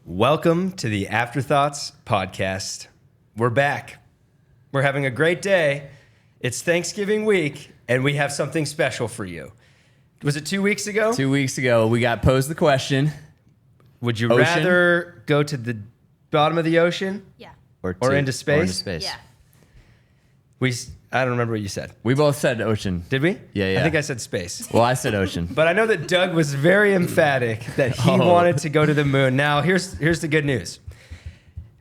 Welcome to the Afterthoughts podcast. We're back. We're having a great day. It's Thanksgiving week, and we have something special for you. Was it 2 weeks ago? 2 weeks ago, we got posed the question. Would you rather go to the bottom of the ocean? Yeah. Or into space? Or into space. Yeah. I don't remember what you said. We both said ocean. Did we? Yeah. I think I said space. Well, I said ocean. But I know that Doug was very emphatic that he wanted to go to the moon. Now, here's the good news.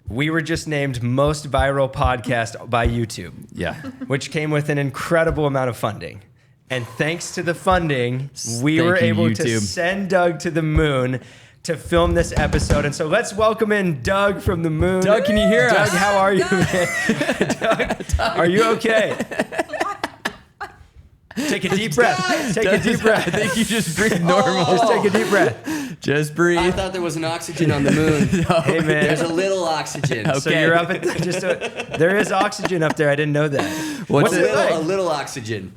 We were just named most viral podcast by YouTube. Yeah. Which came with an incredible amount of funding. And thanks to the funding, we were able to send Doug to the moon to film this episode. And so let's welcome in Doug from the moon. Doug, can you hear us? Doug, how are you, man? Doug, are you okay? Take a deep breath. Take a deep breath. I think you just breathe normal. Just take a deep breath. Just breathe. I thought there was an oxygen on the moon. Hey, man. There's a little oxygen. So you're up at there is oxygen up there. I didn't know that. What's it like? A little oxygen.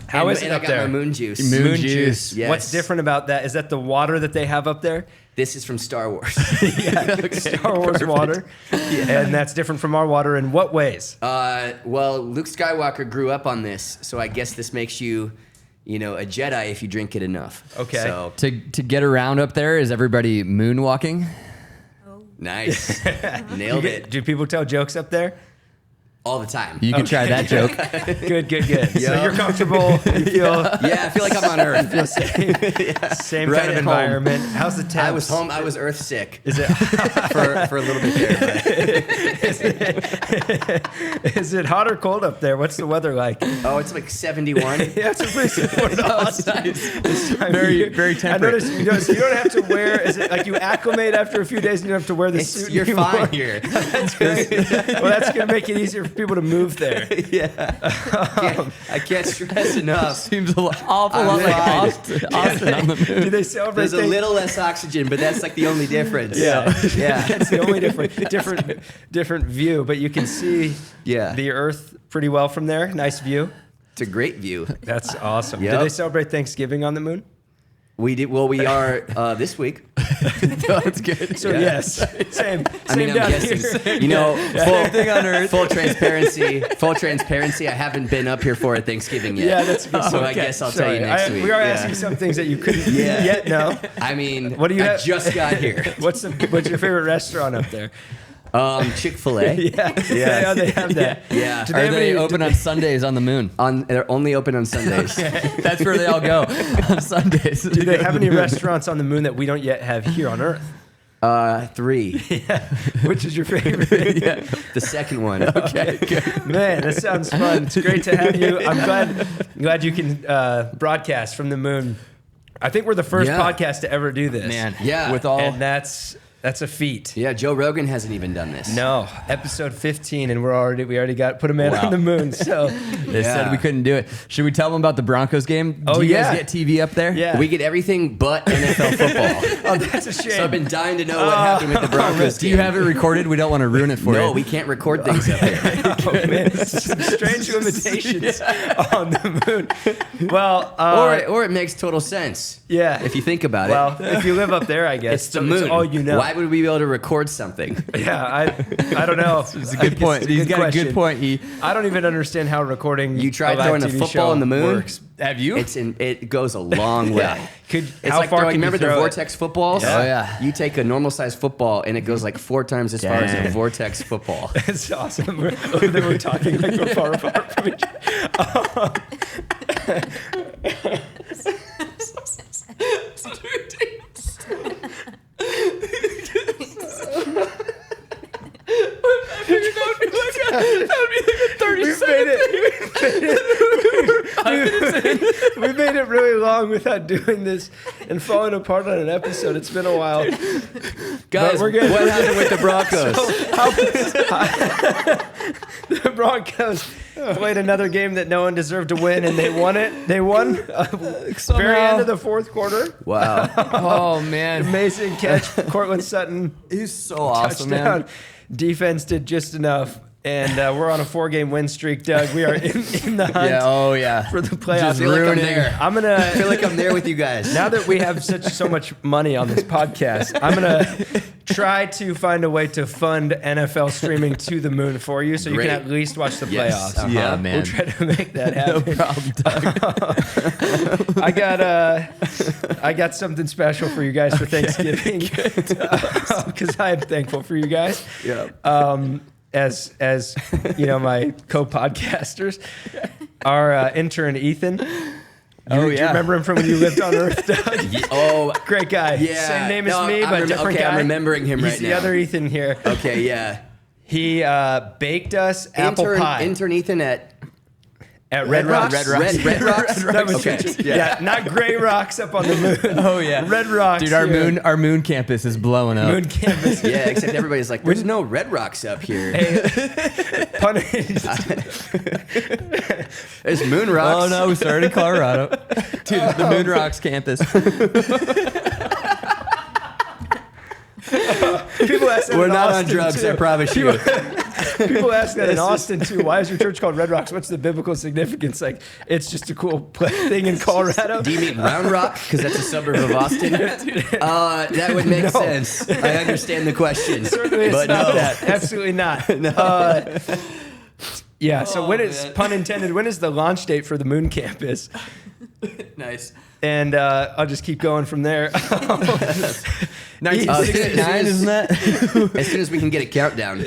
How is it up there? And I got my moon juice. Moon juice. Yes. What's different about that? Is that the water that they have up there? This is from Star Wars. Star Wars water. And that's different from our water in what ways? Well, Luke Skywalker grew up on this, so I guess this makes you, a Jedi if you drink it enough. Okay. So, To get around up there, is everybody moonwalking? nice. Nailed it. Do people tell jokes up there? All the time. You can try that joke. Good. So you're comfortable. You feel Yeah, I feel like I'm on Earth. same Right kind of at home. environment. How's the temps? I was home. I was Earth sick. Is it for a little bit there. is it hot or cold up there? What's the weather like? Oh, it's like 71. Yeah, it's pretty similar to us. This time of year. Very temperate. I noticed you don't have to wear. Is it like you acclimate after a few days and you don't have to wear the suit? You're anymore? fine here. That's great. Well, that's going to make it easier for people to move there. I can't stress enough. Seems an awful lot like Austin on the moon. Do they celebrate? There's a little less oxygen, but that's like the only difference. Yeah. Yeah. That's the only different view, but you can see Yeah. the Earth pretty well from there. Nice view. It's a great view. That's awesome. Yep. Do they celebrate Thanksgiving on the moon? We did. Well, we are this week. That's good. So Yeah. yes, same. I mean, I'm down guessing. here. Full thing on Earth. Full transparency. I haven't been up here for a Thanksgiving yet. Yeah, that's good. So I Okay. guess I'll tell you next week. We are Yeah. asking some things that you couldn't Yeah. yet know. I mean, What do you I have? just got here. What's your favorite restaurant up there? Chick-fil-A. Yeah, they have that. Yeah. Do Are have they any- open on Sundays on the moon? They're only open on Sundays. That's where they all go on Sundays. Do they have any restaurants on the moon that we don't yet have here on Earth? 3. Which is your favorite? The second one. Okay, good. Man, that sounds fun. It's great to have you. I'm glad you can broadcast from the moon. I think we're the first podcast to ever do this. Man, Yeah. with all And that's a feat. Yeah, Joe Rogan hasn't even done this. No, episode 15, and we already put a man Wow. on the moon. So they said we couldn't do it. Should we tell them about the Broncos game? Oh, Do you yeah. guys get TV up there? Yeah. We get everything but NFL football. oh, that's a shame. So I've been dying to know what happened with the Broncos. Do you have it recorded? We don't want to ruin it for you. No, we can't record things up here. Oh, man, some strange limitations on the moon. Well, Or it makes total sense. yeah, If you think about well, it. if you live up there, I guess It's the moon. It's all you know. Why would we be able to record something? Yeah, I don't know. It's a good point. He's got a good point. I don't even understand how recording. You tried a live throwing a TV football show on the moon? Works. Have you? It goes a long way. Could It's how like far throwing, can remember you the throw vortex footballs? Yeah. Oh, yeah. You take a normal sized football and it goes like 4 times as far as a Dang. vortex football. It? It's awesome. We're talking like we're far apart from each other. We made it really long without doing this and falling apart on an episode. It's been a while. Guys, we're good. what happened with the Broncos? The Broncos played another game that no one deserved to win, and they won it. They won very end of the fourth quarter. Wow. Oh, man. Amazing catch, Cortland Sutton. He's so awesome, Touchdown. man. Defense did just enough. And we're on a 4-game win streak, Doug. We are in the hunt for the playoffs. I feel like I'm there. I feel like I'm there with you guys. Now that we have so much money on this podcast, I'm gonna try to find a way to fund NFL streaming to the moon for you, so you Great. can at least watch the Yes. playoffs. Yeah, man. We'll try to make that happen. No problem, Doug. I got something special for you guys for Thanksgiving, because I am thankful for you guys. Yeah. As you know, my co-podcasters, our intern Ethan. Do you remember him from when you lived on Earth, Doug? Oh, Great guy. yeah. Same name as No, me, but different guy. I'm remembering him He's right the now. other Ethan here. Okay, yeah. He baked us apple pie Intern Ethan at Red Rocks. Red Rocks. That was Okay. yeah, not gray rocks up on the moon. Oh yeah, Red Rocks. dude. here. Our moon campus is blowing up. Moon campus. Yeah, except everybody's like, there's no Red Rocks up here. Pun- There's Moon Rocks. Oh no, we started in Colorado, dude. The Moon Rocks campus. People ask that We're in not on Austin, drugs, too. I promise you. People ask that in Austin too. Why is your church called Red Rocks? What's the biblical significance? Like, it's just a cool thing in Colorado. Do you mean Round Rock? Because that's a suburb of Austin. That would make sense. I understand the question. Certainly it's but not no. that. Absolutely not. Yeah, so when is, pun intended, when is the launch date for the moon campus? Nice. And I'll just keep going from there. 1969, isn't that? As soon as we can get a countdown.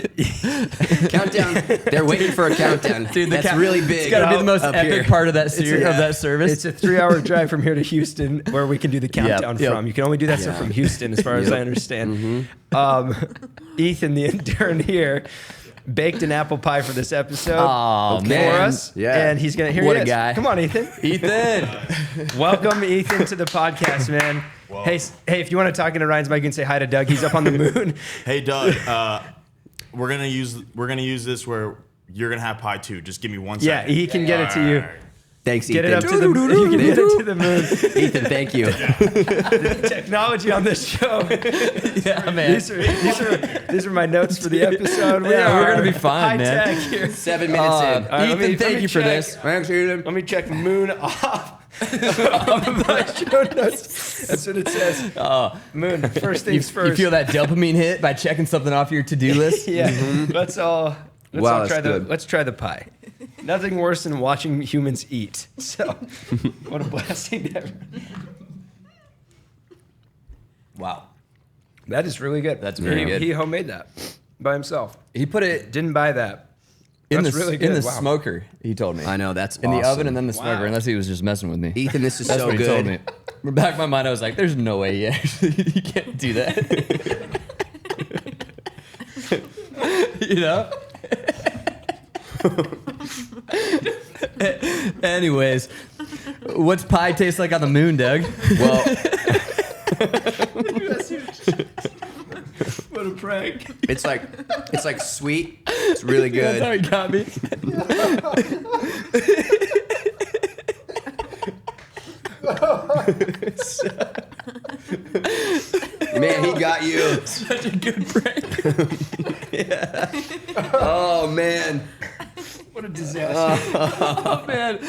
Countdown. They're waiting for a countdown. Dude, that's really big. It's gotta be the most up epic here. part of that series, of that service. It's a 3-hour drive from here to Houston where we can do the countdown Yep. from. You can only do that stuff from Houston as far as I understand. Ethan, the intern here, baked an apple pie for this episode for us. Yeah. And he's going to hear What he a is. guy. Come on, Ethan. Ethan. Welcome, Ethan, to the podcast, man. Whoa. Hey, if you want to talk into Ryan's mic, you can say hi to Doug. He's up on the moon. Hey Doug, we're gonna use this where you're gonna have pie too. Just give me 1 Yeah, second. he can get it to you. Thanks, Get Ethan. it up to the moon. You can get it to the moon. Ethan, thank you. Technology on this show. Yeah, man. These are my notes for the episode. Yeah, we're gonna are be fine, high man. tech here. 7 minutes in. All right, let Ethan, me thank you for check. this. Thanks, Ethan. Let me check moon off. My show notes. That's what it says. Moon. First things first. You feel that dopamine hit by checking something off your to-do list? Yeah. Let's all Wow, try that's good. let's try the pie. Nothing worse than watching humans eat. So, what a blessing to everyone. Wow. That is really good. That's very good. He homemade that by himself. He put it Didn't buy that. in That's the really in good. the Wow. smoker. He told me I know, that's in the awesome. oven and then the smoker. Wow. Unless he was just messing with me. Ethan, this is That's so what he told me. good. In the back of my mind, I was like, "There's no way you can't do that." You know. Anyways, what's pie taste like on the moon, Doug? Well, What a prank. it's like sweet. It's really That's how good. he got me. Man, he got you. Such a good prank. Oh man. What a disaster. Oh man,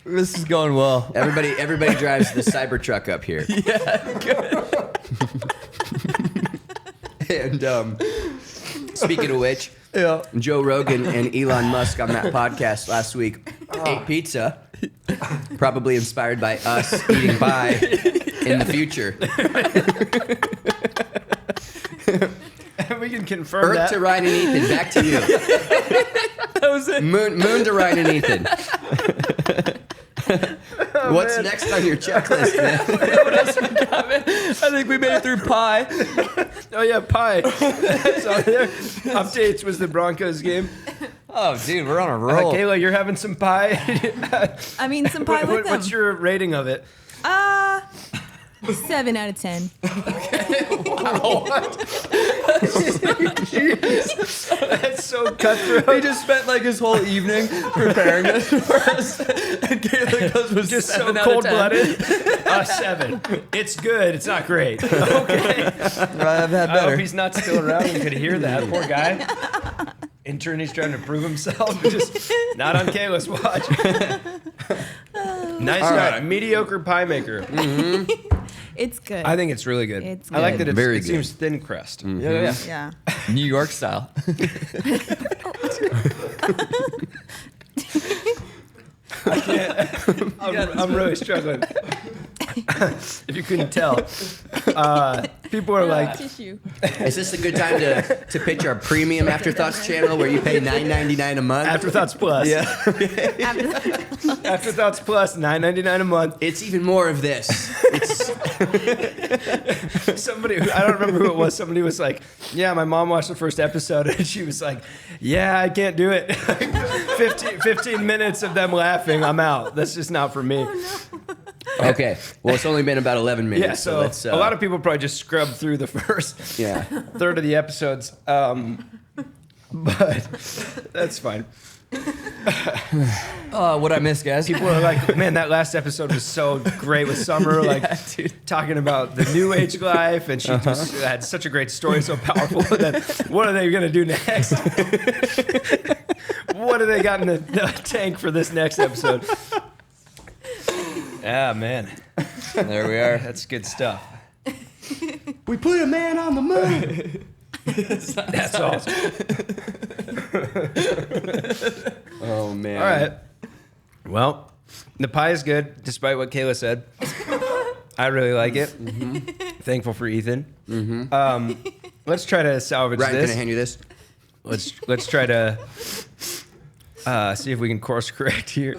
this is going well. Everybody drives the Cybertruck up here. And speaking of which, Yeah. Joe Rogan and Elon Musk on that podcast last week ate pizza, probably inspired by us eating pie in the future. We can confirm Earth that. to Ryan and Ethan, back to you. That was it. Moon to Ryan and Ethan. What's next on your checklist, man? I think we made it through pie. Oh yeah, pie. That's on there. Updates was the Broncos game. Oh, dude, we're on a roll. Kayla, you're having some pie. I mean, some pie with them. What's your rating of it? 7 out of 10. That's so cutthroat. He just spent like his whole evening preparing this for us. And Caleb goes was Just so 7 out of 10. cold-blooded. 7. It's good. It's not great. Okay. I've had I hope better. he's not still around and could hear that. Poor guy. intern he's trying to prove himself. Just not on Kayla's watch. Nice guy. right. Mediocre pie maker. It's good. I think it's really good. It's I like good. that Very it good. seems thin crust. Yeah. yeah. New York style. I'm really struggling. If you couldn't tell, people are like, Tissue. Is this a good time to pitch our premium Afterthoughts channel where you pay $9.99 a month? Afterthoughts Plus. Yeah. Afterthoughts Plus, $9.99 a month. It's even more of this. Somebody, I don't remember who it was. Somebody was like, "Yeah, my mom watched the first episode," and she was like, "Yeah, I can't do it. 15 minutes of them laughing, I'm out. That's just not for me." Okay. Well, it's only been about 11 minutes. Yeah, so let's, a lot of people probably just scrub through the first third of the episodes, but that's fine. What I miss, guys? People are like, "Man, that last episode was so great with Summer, like talking about the new age life, and she just had such a great story, so powerful. That what are they gonna do next? What do they got in the tank for this next episode?" Ah, man, There we are. that's good stuff. We put a man on the moon. That's awesome. Oh, man. All right. Well, the pie is good, despite what Kayla said. I really like it. Thankful for Ethan. Let's try to salvage Ryan, this. can I hand you this? Let's try to see if we can course correct here.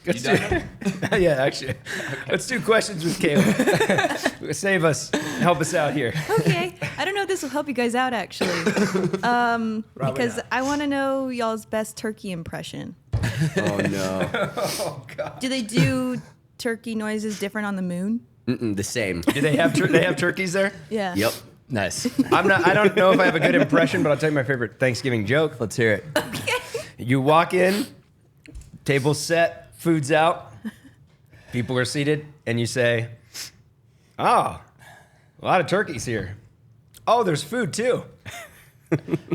Let's yeah, actually. Let's do questions with Kayla. Save us. Help us out here. Okay. I don't know if this will help you guys out, actually. Because I want to know y'all's best turkey impression. Oh, no. Oh, God. Do they do turkey noises different on the moon? The same. Do they have they have turkeys there? Yeah. Yep. Nice. I don't know if I have a good impression, but I'll tell you my favorite Thanksgiving joke. Let's hear it. You walk in, table's set, food's out, people are seated, and you say, "Oh, a lot of turkeys here. Oh, there's food too."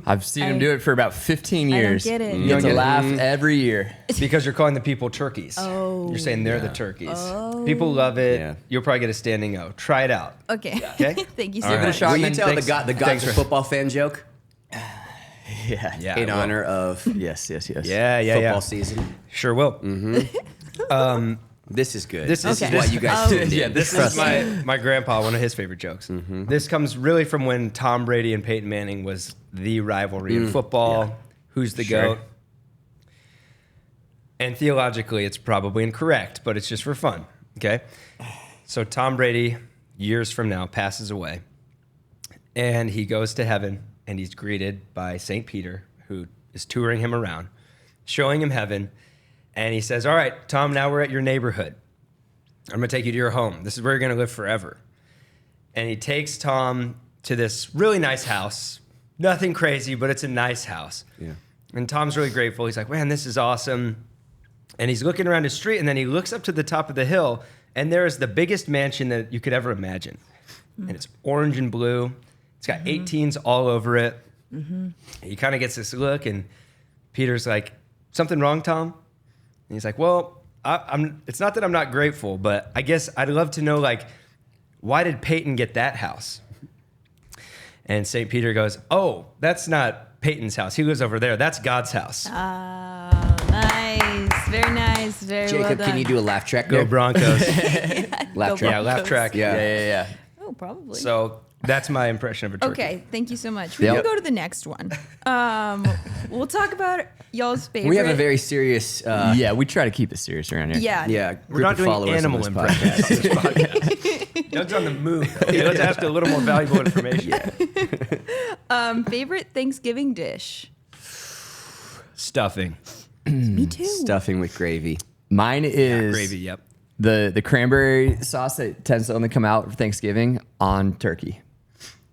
I've seen him do it for about 15 years. I don't get it. You get don't to get it? laugh every year. Because you're calling the people turkeys. Oh. You're saying they're the turkeys. People love it. Yeah. You'll probably get a standing O. Try it out. Okay. Okay? Thank you so All Give it a much. shot. Will you man. tell Thanks. the God's Thanks a for- football fan joke Yeah. Yeah. in I will. honor of Yes. Yeah, football season? Sure will. This is good. This is- This Okay. is why you guys tuned in. Yeah, This is my grandpa, one of his favorite jokes. This comes really from when Tom Brady and Peyton Manning was the rivalry in football. Who's the Sure. GOAT? And theologically, it's probably incorrect, but it's just for fun. Okay? So Tom Brady, years from now, passes away. And he goes to heaven, and he's greeted by St. Peter, who is touring him around, showing him heaven. And he says, "All right, Tom, now we're at your neighborhood. I'm going to take you to your home. This is where you're going to live forever." And he takes Tom to this really nice house. Nothing crazy, but it's a nice house. Yeah. And Tom's really grateful. He's like, "Man, this is awesome." And he's looking around his street, and then he looks up to the top of the hill, and there is the biggest mansion that you could ever imagine. And it's orange and blue. It's got 18s all over it. He kind of gets this look, and Peter's like, "Something wrong, Tom?" And he's like, "Well, it's not that I'm not grateful, but I guess I'd love to know, like, why did Peyton get that house?" And St. Peter goes, "Oh, that's not Peyton's house. He lives over there. That's God's house." Oh, nice. Very nice. Very well Jacob, done. can you do a laugh track? Go there? Broncos. Laugh Go track. Yeah, laugh track. Yeah. Yeah. Oh, probably. So that's my impression of a turkey. Okay, thank you so much. We Yep. can go to the next one. We'll talk about y'all's favorite. We have a very serious, Yeah, we try to keep it serious around here. yeah. We're group not of doing followers animal on this impressions podcast. on this podcast. Doug's on the move. Okay, let's ask a little more valuable information. Favorite Thanksgiving dish? Stuffing. Me too. Stuffing with gravy. Mine is Gravy, yep. the cranberry sauce that tends to only come out for Thanksgiving on turkey.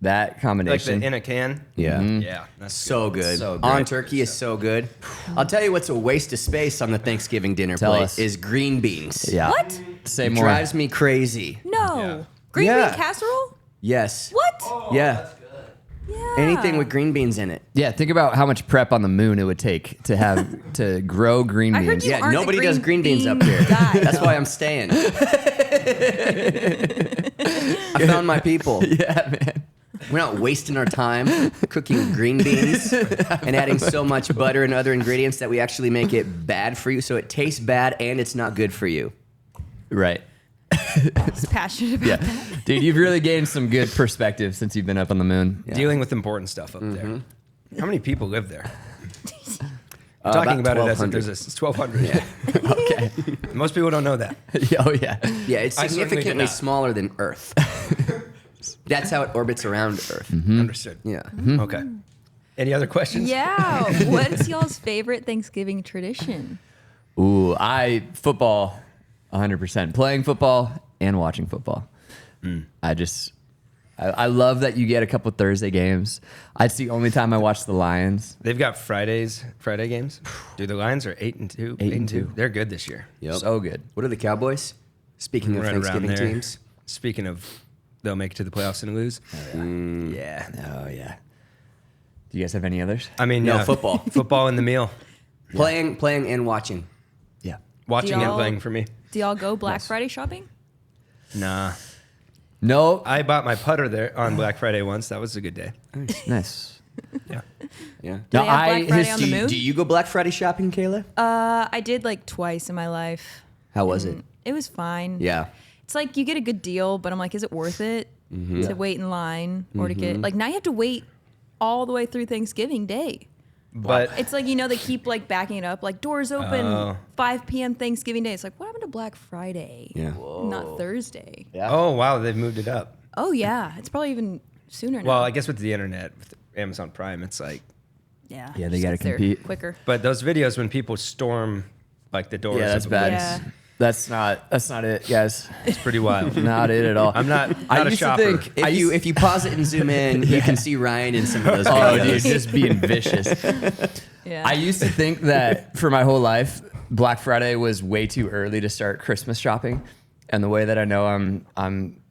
That Like combination. the in a can. Yeah. Yeah, that's So good. So good. On turkey is so good. I'll tell you what's a waste of space on the Thanksgiving dinner Tell plate us. is green beans. Yeah. What? Say It more. drives me crazy. No. Yeah. Green Yeah. bean casserole? Yes. What? Yeah. Yeah. Anything with green beans in it. Yeah, think about how much prep on the moon it would take to have to grow green I heard beans. you Yeah, aren't a nobody does green beans up bean here. guy, That's though. why I'm staying. I found my people. Yeah, man. We're not wasting our time cooking green beans and adding so much butter and other ingredients that we actually make it bad for you. So it tastes bad and it's not good for you. Right. He's passionate about Yeah. that. Dude, you've really gained some good perspective since you've been up on the moon. Dealing with important stuff up there. How many people live there? About Talking about it as if 1,200. there's it's 1,200. Yeah. Okay. Most people don't know that. Oh, yeah. Yeah, it's I certainly did significantly not. smaller than Earth. That's how it orbits around Earth. Understood. Yeah. Okay. Any other questions? Yeah. What's y'all's favorite Thanksgiving tradition? Ooh, football, 100%. Playing football and watching football. I love that you get a couple Thursday games. It's the only time I watch the Lions. They've got Friday games. Dude, the Lions are 8-2. 8-2. They're good this year. Yep. So good. What are the Cowboys? Speaking of Right around Thanksgiving there. teams. Speaking of, they'll make it to the playoffs and lose. Yeah. Oh, yeah. Do you guys have any others? I mean, No, yeah, football. Football in the meal. Playing and watching. Yeah. Watching and y'all- playing for me. Do y'all go Black Friday shopping? Nah. No. I bought my putter there on Black Friday once. That was a good day. Nice. Yeah. Yeah. Do they have Black Friday on the Do you, moon? do you go Black Friday shopping, Kayla? I did like twice in my life. How was it? It was fine. Yeah. It's like you get a good deal, but I'm like, is it worth it to wait in line or to get like now you have to wait all the way through Thanksgiving Day. But It's like, they keep like backing it up, like doors open 5 p.m. Thanksgiving Day. It's like, what happened to Black Friday? Yeah. Not Thursday. oh wow, they've moved it up. Oh yeah, it's probably even sooner now. Well, I guess with the internet, with Amazon Prime, it's like. yeah, Yeah, they just gotta gets there compete. quicker. But those videos when people storm like the doors. Yeah, that's of bad. Yeah. That's not it, guys. It's pretty wild. Not it at all. I'm not I a used to shopper. think If you pause it and zoom in, you can see Ryan in some of those Oh, videos. dude, just being vicious. Yeah. I used to think that for my whole life, Black Friday was way too early to start Christmas shopping, and the way that I know I'm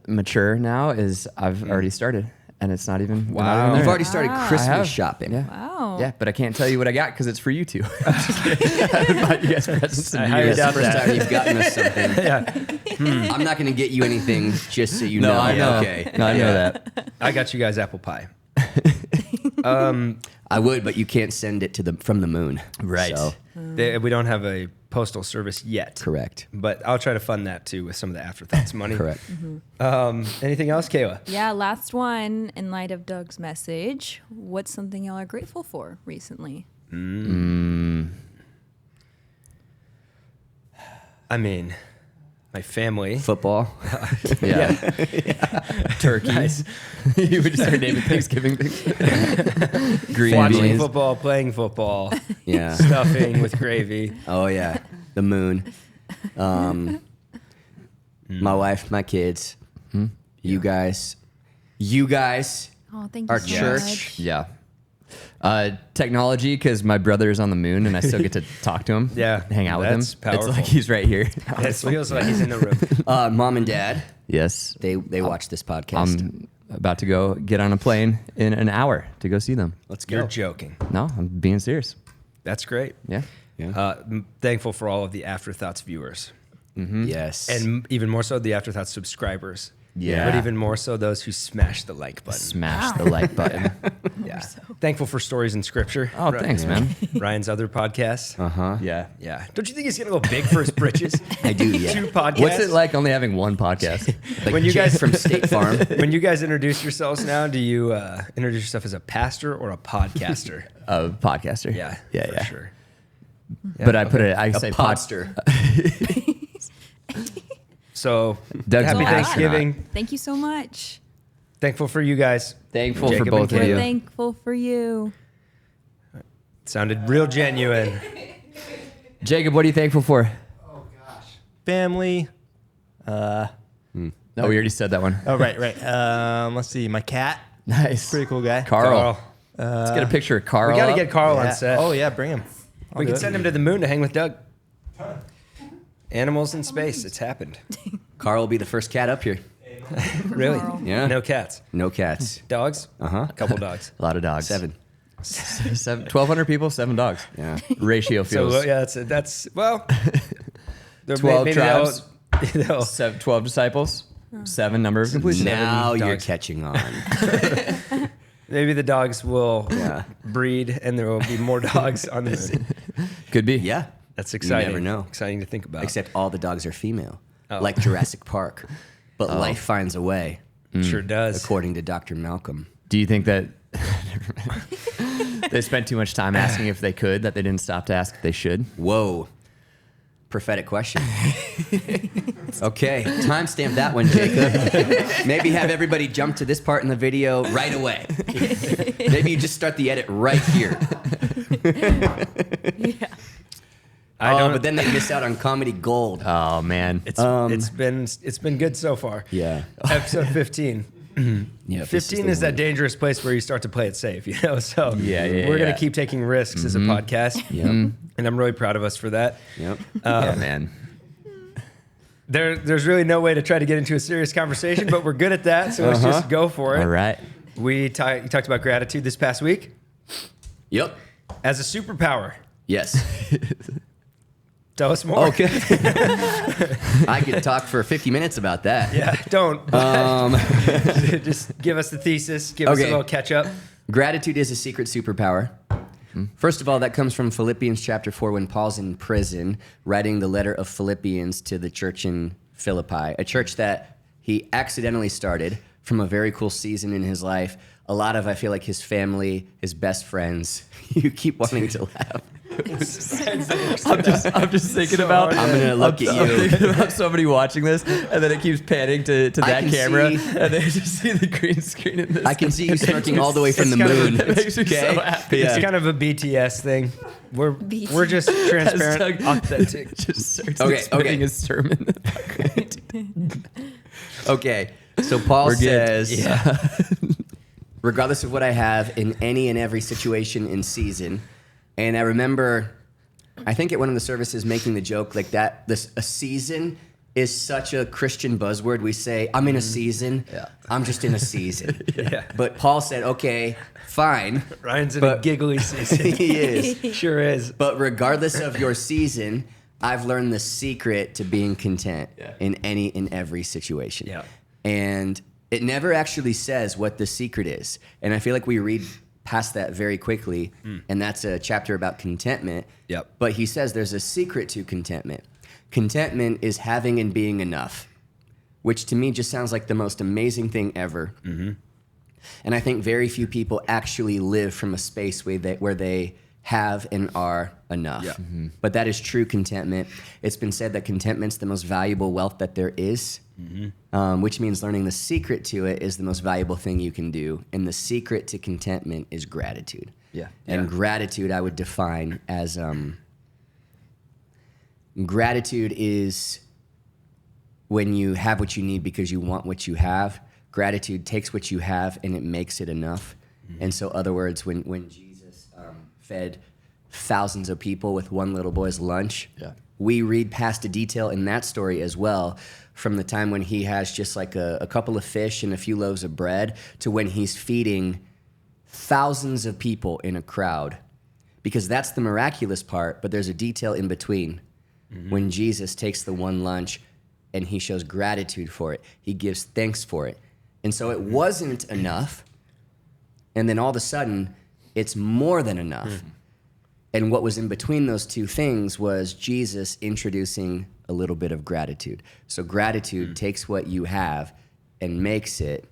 mature now is I've already started, and it's not even. we're not even You've there. already started Wow. I Christmas have. shopping. Yeah. Wow. Yeah, but I can't tell you what I got because it's for you two. I bought you guys presents and I you highly guys- doubt First that. time you've gotten us something. Yeah. I'm not going to get you anything just so you No, know. I know. Okay. No, I know that. I got you guys apple pie. I would, but you can't send it from the moon. Right. So, We don't have a postal service yet. correct. But I'll try to fund that too with some of the Afterthoughts money. Correct. Anything else, Kayla? Yeah, last one in light of Doug's message. What's something y'all are grateful for recently? I mean, my family. Football. Yeah. Turkeys. You would just start naming Thanksgiving things. Green Watching beans. football, playing football, Yeah. stuffing with gravy. Oh, yeah. The moon. My wife, my kids, you guys. You guys. Oh, thank you Our so church. much. Yeah. Technology, because my brother is on the moon and I still get to talk to him. Yeah, Hang out with him. that's powerful. It's like he's right here. It feels like he's in the room. Mom and dad. Yes. They watch this podcast. I'm about to go get on a plane in an hour to go see them. Let's go. You're joking. No, I'm being serious. That's great. Yeah. Yeah. I'm thankful for all of the Afterthoughts viewers. Yes. And even more so the Afterthoughts subscribers. Yeah. But even more so those who smash the like button. Smash the like button. Yeah. Thankful for Stories in Scripture. Oh, thanks, man. Ryan's other podcast. Yeah. Yeah. Don't you think he's getting a little big for his britches? I do, yeah. 2 podcasts. What's it like only having one podcast? Like when you Jake guys- from State Farm. When you guys introduce yourselves now, do you introduce yourself as a pastor or a podcaster? A podcaster. Yeah. Yeah, for yeah. sure. But I put it, I A say podster. So Doug's happy an astronaut. Thanksgiving. Thank you so much. Thankful for you guys. Thankful Jacob for both and of We're you. thankful for you. Sounded real genuine. Jacob, what are you thankful for? Family. No, we already said that one. Oh, right. Let's see. My cat. Nice. Pretty cool guy. Carl. Let's get a picture of Carl. We got to up. get Carl Yeah. on set. Oh, yeah. Bring him. we can send him to the moon to hang with Doug. Animals in space. It's happened. Carl will be the first cat up here. Really? Carl. Yeah. No cats. No cats. Dogs? Uh-huh. A couple dogs. A lot of dogs. 7. 1,200 people, 7 dogs. Yeah. Ratio So feels. yeah, that's well. 12 maybe tribes. they'll 12 disciples, 7 number of completion. Now you're dogs. catching on. maybe the dogs will Yeah. breed and there will be more dogs on this. Could be. Yeah. That's exciting. never know. Exciting to think about. Except all the dogs are female, Oh. like Jurassic Park. But life finds a way, Sure does. according to Dr. Malcolm. Do you think that they spent too much time asking if they could, that they didn't stop to ask if they should? Whoa. Prophetic question. Okay, timestamp that one, Jacob. Maybe have everybody jump to this part in the video right away. Maybe you just start the edit right here. Yeah. I don't. But then they miss out on comedy gold. Oh, man. it's been good so far. Yeah. Episode 15. Yeah. 15 is that dangerous place where you start to play it safe, you know? So Yeah, we're going yeah. to keep taking risks as a podcast. Yep. And I'm really proud of us for that. Yep. Yeah, man. There's really no way to try to get into a serious conversation, but we're good at that. So let's just go for it. All right. We talked about gratitude this past week Yep. as a superpower. Yes. Tell us more. Okay. I could talk for 50 minutes about that. Yeah, don't. Just give us the thesis. Give us a Okay. little catch up. Gratitude is a secret superpower. First of all, that comes from Philippians chapter 4 when Paul's in prison writing the letter of Philippians to the church in Philippi, a church that he accidentally started from a very cool season in his life. A lot of, I feel like, his family, his best friends. You keep wanting to laugh. I'm just thinking about. I'm gonna look at I'm you. thinking about somebody watching this, and then it keeps panning to that can camera, see- and they just see the green screen in this. I can see you smirking all the way from the It's kind of a- moon. It makes me so happy. It's kind of a BTS thing. We're just As transparent, Doug authentic. just starts Okay, explaining okay. his sermon. Okay, so Paul We're good. says, regardless of what I have in any and every situation in season, and I remember, I think at one of the services making the joke like that, a season is such a Christian buzzword. We say, I'm in a season, I'm just in a season. Yeah. But Paul said, okay, fine. Ryan's in a But- giggly season. He is. Sure is. But regardless of your season, I've learned the secret to being content in any and every situation. Yeah. And it never actually says what the secret is. And I feel like we read past that very quickly, and that's a chapter about contentment. Yep. But he says there's a secret to contentment. Contentment is having and being enough, which to me just sounds like the most amazing thing ever. And I think very few people actually live from a space where they have and are enough. Yeah. But that is true contentment. It's been said that contentment's the most valuable wealth that there is, which means learning the secret to it is the most valuable thing you can do. And the secret to contentment is gratitude. Yeah. And gratitude I would define as gratitude is when you have what you need because you want what you have. Gratitude takes what you have and it makes it enough. And so, other words, when Jesus fed thousands of people with one little boy's lunch, we read past a detail in that story as well, from the time when he has just like a couple of fish and a few loaves of bread to when he's feeding thousands of people in a crowd. Because that's the miraculous part, but there's a detail in between. When Jesus takes the one lunch and he shows gratitude for it, he gives thanks for it. And so it wasn't enough, and then all of a sudden, it's more than enough. And what was in between those two things was Jesus introducing a little bit of gratitude. So gratitude takes what you have and makes it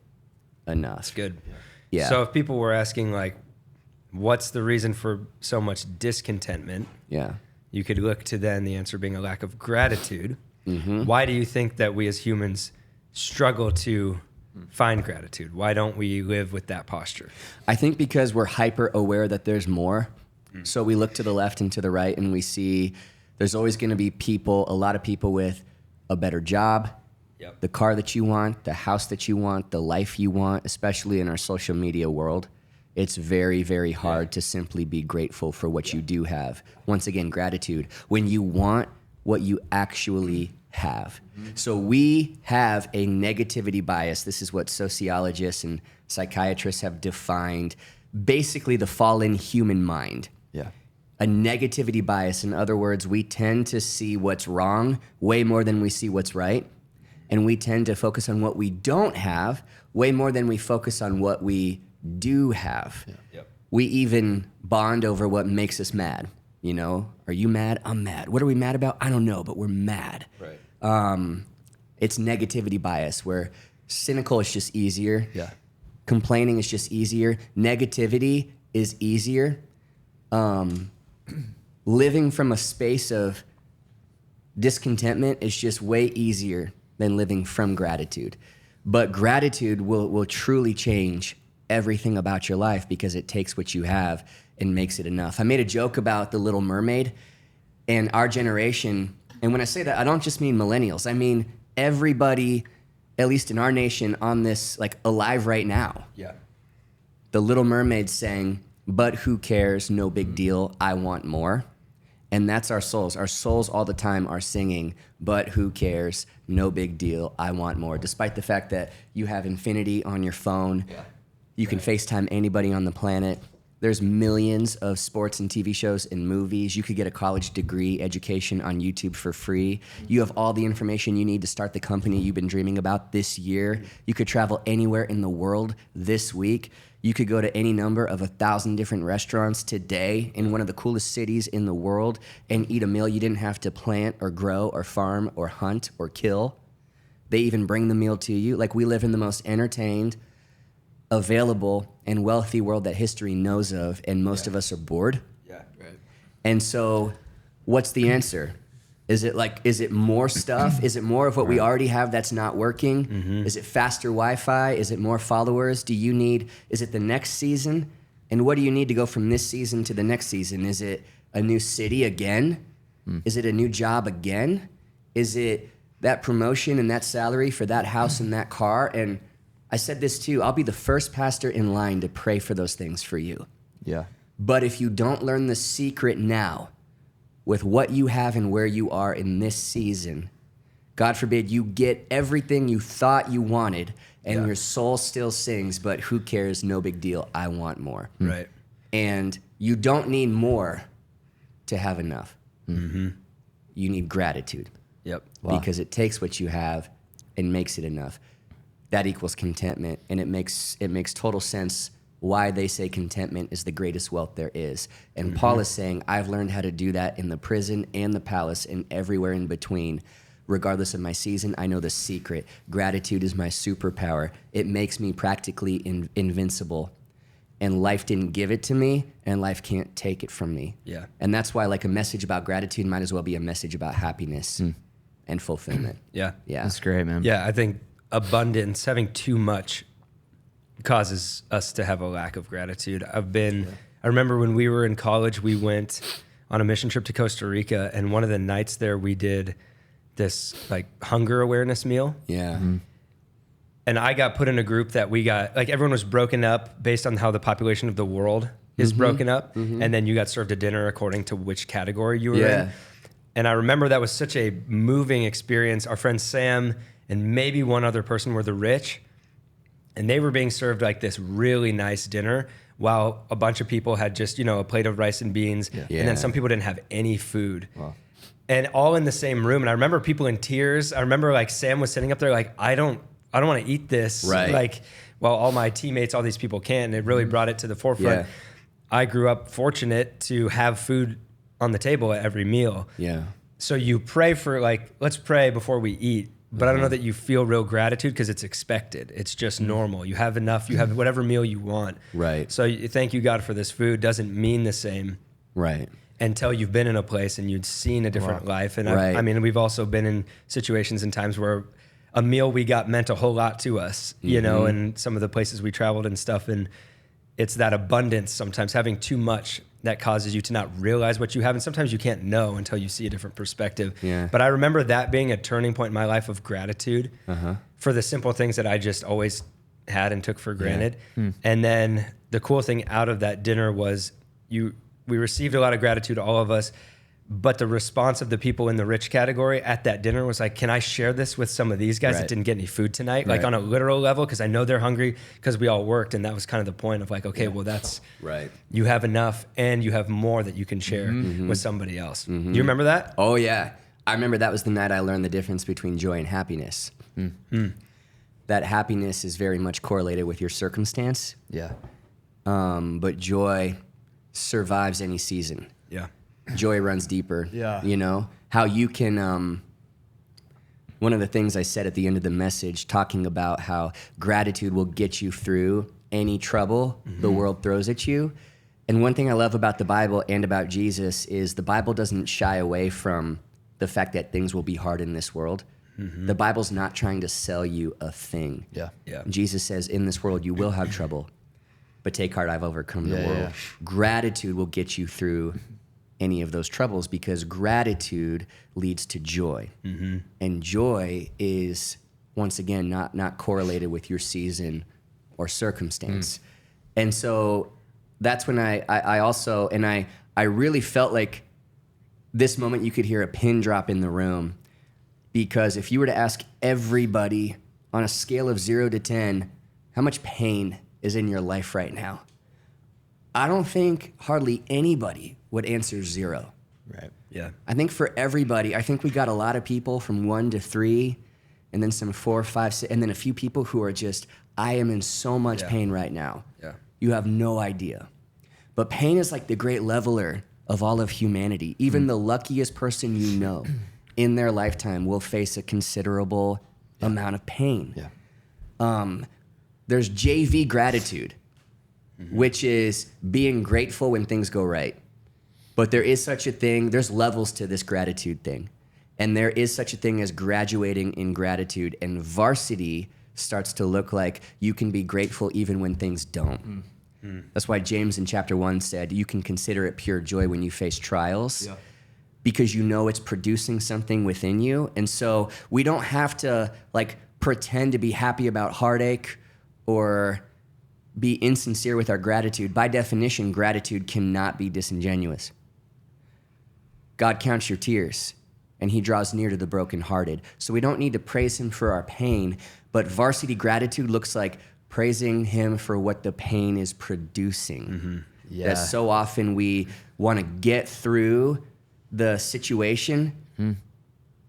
enough. Good. Yeah. So if people were asking, like, what's the reason for so much discontentment? Yeah. You could look to then the answer being a lack of gratitude. Why do you think that we as humans struggle to find gratitude? Why don't we live with that posture? I think because we're hyper aware that there's more. So we look to the left and to the right and we see there's always going to be people, a lot of people with a better job, the car that you want, the house that you want, the life you want, especially in our social media world. It's very, very hard to simply be grateful for what you do have. Once again, gratitude. When you want what you actually have. So we have a negativity bias. This is what sociologists and psychiatrists have defined. Basically, the fallen human mind. Yeah. A negativity bias. In other words, we tend to see what's wrong way more than we see what's right. And we tend to focus on what we don't have way more than we focus on what we do have. Yeah. Yep. We even bond over what makes us mad. You know, are you mad? I'm mad. What are we mad about? I don't know, but we're mad. Right. It's negativity bias where cynical is just easier. Yeah. Complaining is just easier. Negativity is easier. Living from a space of discontentment is just way easier than living from gratitude. But gratitude will truly change everything about your life because it takes what you have and makes it enough. I made a joke about the Little Mermaid and our generation. And when I say that, I don't just mean millennials. I mean everybody, at least in our nation, on this, like, alive right now. Yeah. The Little Mermaid sang, "But who cares? No big deal. I want more." And that's our souls. Our souls all the time are singing, "But who cares? No big deal. I want more." Despite the fact that you have infinity on your phone, you can FaceTime anybody on the planet. There's millions of sports and TV shows and movies. You could get a college degree education on YouTube for free. You have all the information you need to start the company you've been dreaming about this year. You could travel anywhere in the world this week. You could go to any number of 1,000 different restaurants today in one of the coolest cities in the world and eat a meal you didn't have to plant or grow or farm or hunt or kill. They even bring the meal to you. Like, we live in the most entertained, available, and wealthy world that history knows of, and most of us are bored. Yeah. Right. And so what's the answer? Is it more stuff? Is it more of what we already have that's not working? Is it faster Wi-Fi? Is it more followers? Is it the next season? And what do you need to go from this season to the next season? Is it a new city again? Is it a new job again? Is it that promotion and that salary for that house and that car? And I said this too, I'll be the first pastor in line to pray for those things for you. Yeah. But if you don't learn the secret now with what you have and where you are in this season, God forbid you get everything you thought you wanted and your soul still sings, but who cares? No big deal. I want more. Right. And you don't need more to have enough. You need gratitude. Yep. Because it takes what you have and makes it enough. That equals contentment, and it makes total sense why they say contentment is the greatest wealth there is. And Paul is saying, I've learned how to do that in the prison and the palace and everywhere in between. Regardless of my season, I know the secret. Gratitude is my superpower. It makes me practically invincible. And life didn't give it to me, and life can't take it from me. Yeah. And that's why, like, a message about gratitude might as well be a message about happiness and fulfillment. Yeah. Yeah. That's great, man. Yeah. I think abundance, having too much, causes us to have a lack of gratitude. I remember when we were in college, we went on a mission trip to Costa Rica, and one of the nights there we did this, like, hunger awareness meal. Yeah. And I got put in a group that everyone was broken up based on how the population of the world is broken up. And then you got served a dinner according to which category you were in. And I remember that was such a moving experience. Our friend Sam and maybe one other person were the rich. And they were being served like this really nice dinner while a bunch of people had just, a plate of rice and beans. And then some people didn't have any food. Wow. And all in the same room. And I remember people in tears. I remember, like, Sam was sitting up there like, I don't want to eat this. Right. Like, well, all my teammates, all these people can. And it really brought it to the forefront. Yeah. I grew up fortunate to have food on the table at every meal. Yeah. So you pray for, like, let's pray before we eat. But I don't know that you feel real gratitude because it's expected. It's just normal. You have enough. You have whatever meal you want. Right. So thank you, God, for this food doesn't mean the same. Right. Until you've been in a place and you'd seen a different life. And Right. I mean, we've also been in situations and times where a meal we got meant a whole lot to us, and some of the places we traveled and stuff. And it's that abundance sometimes, having too much, that causes you to not realize what you have. And sometimes you can't know until you see a different perspective. Yeah. But I remember that being a turning point in my life of gratitude for the simple things that I just always had and took for granted. And then the cool thing out of that dinner was we received a lot of gratitude, all of us, But the response of the people in the rich category at that dinner was like, can I share this with some of these guys Right. that didn't get any food tonight? Like Right. on a literal level, because I know they're hungry because we all worked. And that was kind of the point of like, okay, well, that's, Right. you have enough and you have more that you can share with somebody else. Do you remember that? Oh yeah, I remember that was the night I learned the difference between joy and happiness. That happiness is very much correlated with your circumstance, Yeah. but joy survives any season. Yeah. Joy runs deeper. Yeah. You know how you can. One of the things I said at the end of the message, talking about how gratitude will get you through any trouble the world throws at you. And one thing I love about the Bible and about Jesus is the Bible doesn't shy away from the fact that things will be hard in this world. The Bible's not trying to sell you a thing. Yeah. Yeah. Jesus says, in this world you will have trouble, but take heart, I've overcome the Yeah, world. yeah. Gratitude will get you through any of those troubles because gratitude leads to joy. And joy is, once again, not correlated with your season or circumstance. And so that's when I also, and I really felt like this moment you could hear a pin drop in the room, because if you were to ask everybody on a scale of 0 to 10, how much pain is in your life right now? I don't think hardly anybody would answer 0. Right. Yeah. I think for everybody, I think we got a lot of people from 1 to 3, and then some 4, 5, 6, and then a few people who are just, I am in so much Yeah. pain right now. Yeah. You have no idea. But pain is like the great leveler of all of humanity. Even the luckiest person you know in their lifetime will face a considerable amount of pain. Yeah. There's JV gratitude, which is being grateful when things go right. But there is such a thing, there's levels to this gratitude thing. And there is such a thing as graduating in gratitude. And varsity starts to look like you can be grateful even when things don't. That's why James in chapter 1 said, you can consider it pure joy when you face trials. Because you know it's producing something within you. And so we don't have to like pretend to be happy about heartache or be insincere with our gratitude. By definition, gratitude cannot be disingenuous. God counts your tears and he draws near to the brokenhearted. So we don't need to praise him for our pain, but varsity gratitude looks like praising him for what the pain is producing. Yeah. That so often we want to get through the situation.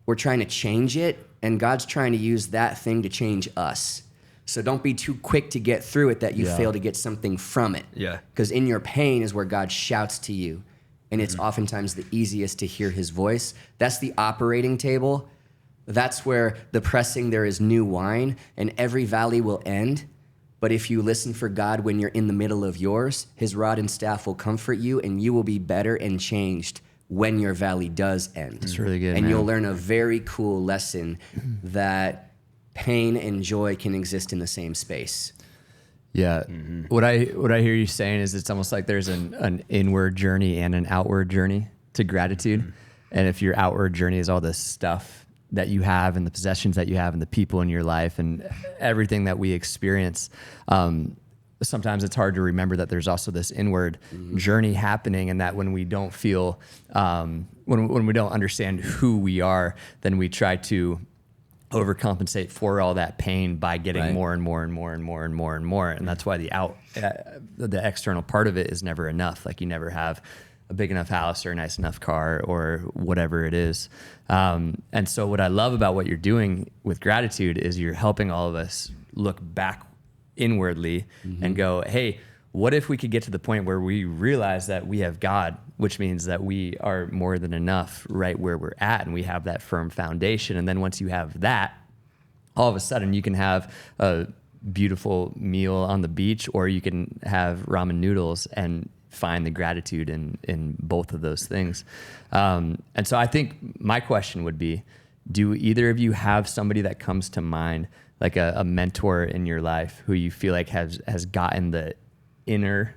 We're trying to change it, and God's trying to use that thing to change us. So don't be too quick to get through it that you fail to get something from it. Yeah. Because in your pain is where God shouts to you, and it's oftentimes the easiest to hear his voice. That's the operating table. That's where the pressing there is new wine, and every valley will end. But if you listen for God when you're in the middle of yours, his rod and staff will comfort you, and you will be better and changed when your valley does end. That's really good, And man. you'll learn a very cool lesson that pain and joy can exist in the same space. Yeah. What I hear you saying is it's almost like there's an inward journey and an outward journey to gratitude. And if your outward journey is all this stuff that you have and the possessions that you have and the people in your life and everything that we experience, sometimes it's hard to remember that there's also this inward journey happening, and that when we don't feel, when we don't understand who we are, then we try to overcompensate for all that pain by getting Right. more and more and more and more and more and more. And that's why the external part of it is never enough. Like you never have a big enough house or a nice enough car or whatever it is. And so what I love about what you're doing with gratitude is you're helping all of us look back inwardly and go, hey, what if we could get to the point where we realize that we have God, which means that we are more than enough right where we're at, and we have that firm foundation. And then once you have that, all of a sudden you can have a beautiful meal on the beach, or you can have ramen noodles and find the gratitude in both of those things. And so I think my question would be, do either of you have somebody that comes to mind, like a mentor in your life who you feel like has gotten the inner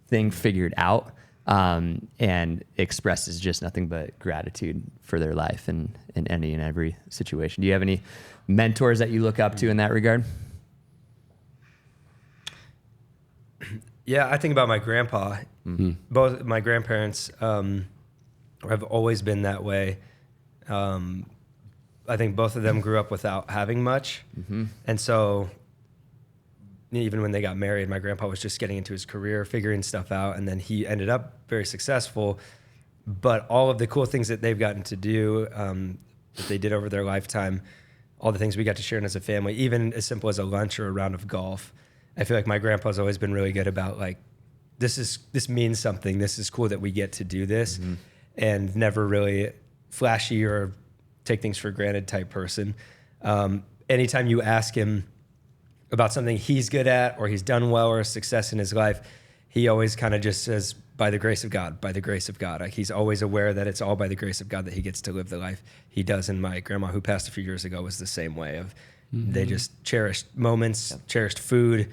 thing figured out, and expresses just nothing but gratitude for their life in any and every situation? Do you have any mentors that you look up to in that regard? Yeah, I think about my grandpa. Both my grandparents have always been that way. I think both of them grew up without having much. And so even when they got married, my grandpa was just getting into his career, figuring stuff out, and then he ended up very successful. But all of the cool things that they've gotten to do, that they did over their lifetime, all the things we got to share as a family, even as simple as a lunch or a round of golf. I feel like my grandpa's always been really good about like, this means something. This is cool that we get to do this, and never really flashy or take things for granted type person. Anytime you ask him about something he's good at or he's done well or a success in his life, he always kind of just says, by the grace of God, by the grace of God. Like, he's always aware that it's all by the grace of God that he gets to live the life he does. And my grandma, who passed a few years ago, was the same way of they just cherished moments, cherished food,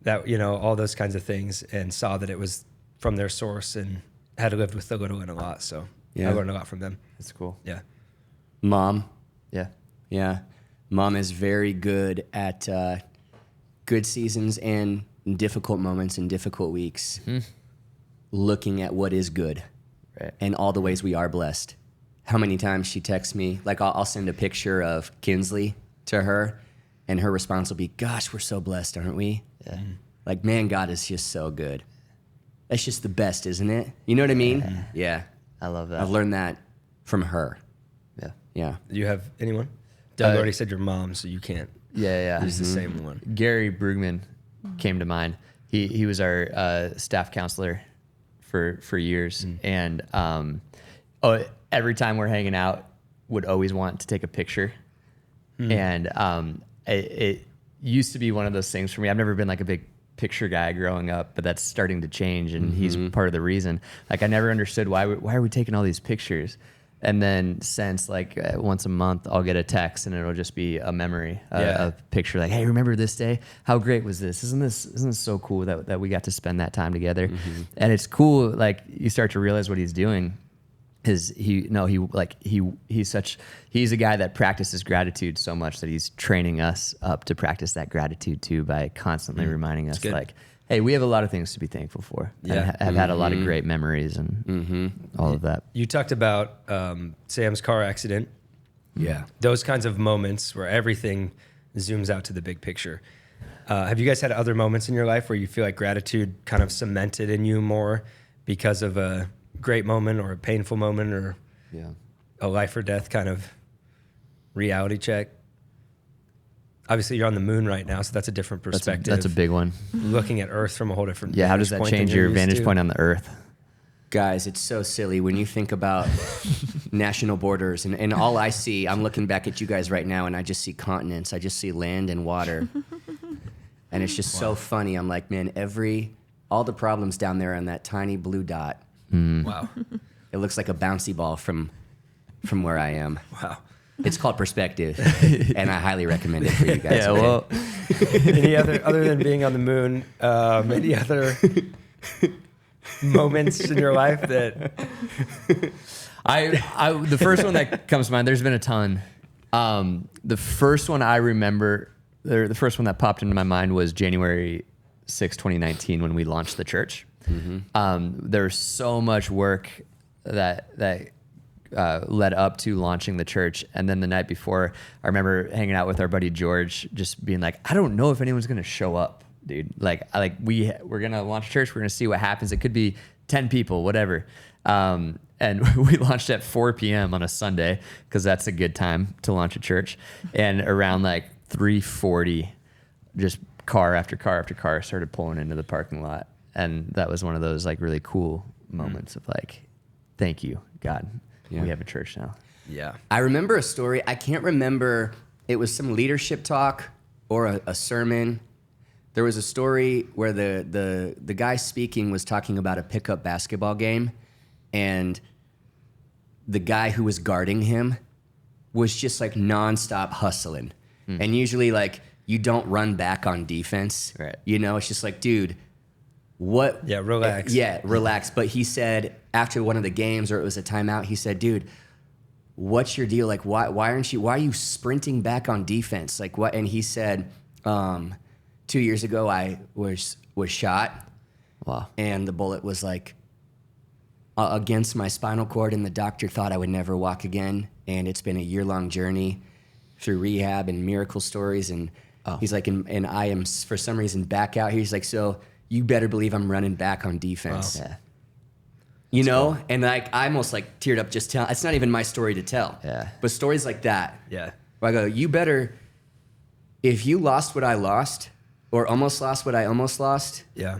that, you know, all those kinds of things, and saw that it was from their source and had lived with the little and a lot. So I learned a lot from them. That's cool. Yeah. Mom. Yeah. Yeah. Mom is very good at good seasons and difficult moments and difficult weeks, looking at what is good and all the ways we are blessed. How many times she texts me, like I'll send a picture of Kinsley to her, and her response will be, gosh, we're so blessed, aren't we? Yeah. Like, man, God is just so good. That's just the best, isn't it? You know what I mean? Yeah. I love that. I've learned that from her. Yeah. Yeah. Do you have anyone? Doug already said your mom, so you can't Yeah. use the same one. Gary Brugman came to mind. He was our staff counselor for years, and every time we're hanging out, would always want to take a picture. And it used to be one of those things for me. I've never been like a big picture guy growing up, but that's starting to change, and he's part of the reason. Like, I never understood why are we taking all these pictures. And then since like once a month, I'll get a text and it'll just be a memory, a picture like, hey, remember this day? How great was this? Isn't this so cool that we got to spend that time together? And it's cool. Like, you start to realize what he's doing. He's a guy that practices gratitude so much that he's training us up to practice that gratitude too, by constantly reminding us like, hey, we have a lot of things to be thankful for. Yeah. And have had a lot of great memories and all of that. You talked about Sam's car accident. Yeah. Those kinds of moments where everything zooms out to the big picture. Have you guys had other moments in your life where you feel like gratitude kind of cemented in you more because of a great moment or a painful moment or a life or death kind of reality check? Obviously, you're on the moon right now, so that's a different perspective. That's a big one. Looking at Earth from a whole different Yeah, how does that change your vantage point on the Earth? Guys, it's so silly when you think about national borders, and all I see, I'm looking back at you guys right now, and I just see continents. I just see land and water. And it's just so funny. I'm like, man, all the problems down there on that tiny blue dot. Wow. It looks like a bouncy ball from where I am. Wow. It's called perspective, and I highly recommend it for you guys. Yeah, well, Any other than being on the moon, any other moments in your life that the first one that comes to mind, there's been a ton. The first one I remember, the first one that popped into my mind was January 6, 2019, when we launched the church. There's so much work that led up to launching the church. And then the night before, I remember hanging out with our buddy George, just being like, I don't know if anyone's going to show up, dude. We're going to launch church. We're going to see what happens. It could be 10 people, whatever. And we launched at 4 p.m. on a Sunday, because that's a good time to launch a church. And around like 3:40, just car after car after car started pulling into the parking lot. And that was one of those like really cool moments of like, thank you, God. Yeah. We have a church now. Yeah. I remember a story. I can't remember. It was some leadership talk or a sermon. There was a story where the guy speaking was talking about a pickup basketball game, and the guy who was guarding him was just like nonstop hustling. And usually, like, you don't run back on defense. Right. You know, it's just like, dude, what? Yeah, relax. Yeah, relax. But he said after one of the games, or it was a timeout, he said, dude, what's your deal? Like, why are you sprinting back on defense? Like, what? And he said, 2 years ago, I was shot. Wow. And the bullet was like against my spinal cord, and the doctor thought I would never walk again. And it's been a year-long journey through rehab and miracle stories. And he's like, and I am, for some reason, back out. He's like, so you better believe I'm running back on defense. Yeah. You know? And like, I almost like teared up just telling. It's not even my story to tell. Yeah. But stories like that. Yeah. Where I go, you better, if you lost what I lost, or almost lost what I almost lost, Yeah.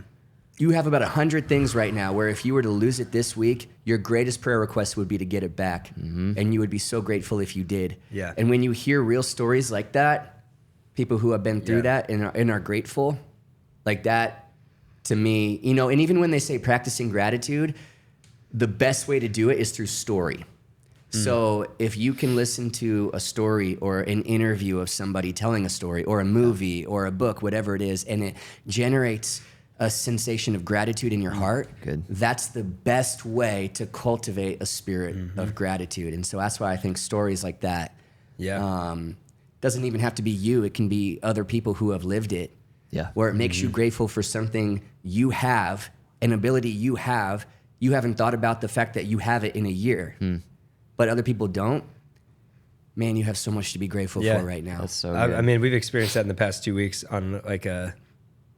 you have about 100 things right now where if you were to lose it this week, your greatest prayer request would be to get it back. And you would be so grateful if you did. Yeah. And when you hear real stories like that, people who have been through Yeah. that and are grateful, like that, to me, you know, and even when they say practicing gratitude, the best way to do it is through story. So if you can listen to a story or an interview of somebody telling a story or a movie or a book, whatever it is, and it generates a sensation of gratitude in your heart, Good. that's the best way to cultivate a spirit of gratitude. And so that's why I think stories like that Yeah. doesn't even have to be you. It can be other people who have lived it. Yeah. Where it makes you grateful for something you have, an ability you have. You haven't thought about the fact that you have it in a year, but other people don't. Man, you have so much to be grateful Yeah. for right now. That's so I good. mean, we've experienced that in the past 2 weeks on like a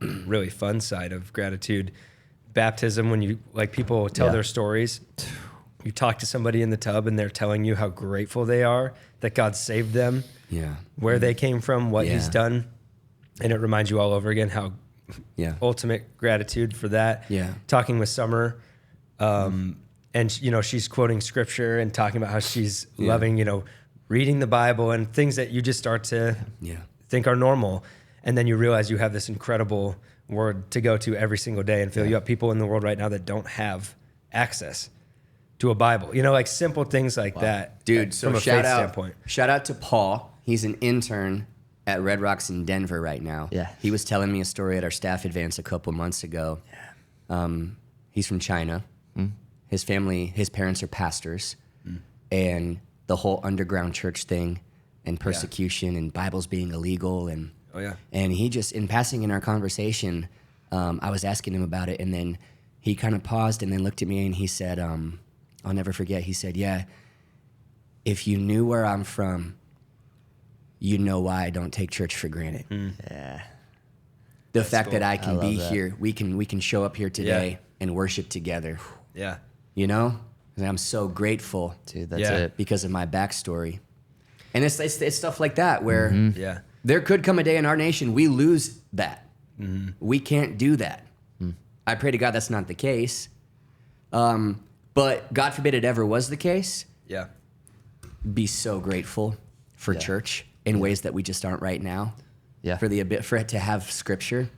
really fun side of gratitude. Baptism, when you like people tell Yeah. their stories, you talk to somebody in the tub and they're telling you how grateful they are that God saved them, Yeah. where they came from, what He's Yeah. done, and it reminds you all over again how Yeah. ultimate gratitude for that. Yeah. Talking with Summer, and you know she's quoting scripture and talking about how she's loving, you know, reading the Bible and things that you just start to Yeah. think are normal, and then you realize you have this incredible word to go to every single day and fill you up. People in the world right now that don't have access to a Bible, you know, like simple things like that, Dude, so from a shout faith out, standpoint. shout out to Paul. He's an intern at Red Rocks in Denver right now. Yeah. He was telling me a story at our staff advance a couple months ago. He's from China. His family, his parents are pastors, and the whole underground church thing and persecution and Bibles being illegal and Oh yeah. and he just, in passing in our conversation, I was asking him about it, and then he kind of paused and then looked at me and he said, I'll never forget, he said, yeah, if you knew where I'm from, you know why I don't take church for granted. Yeah. The fact cool. that I can I be love that. here, we can show up here today and worship together, Yeah. you know? And I'm so grateful Dude, that's Yeah. it. because of my backstory. And it's stuff like that where Yeah. there could come a day in our nation we lose that. We can't do that. I pray to God that's not the case. But God forbid it ever was the case. Yeah. Be so grateful for Yeah. church in ways that we just aren't right now. Yeah. For it to have scripture,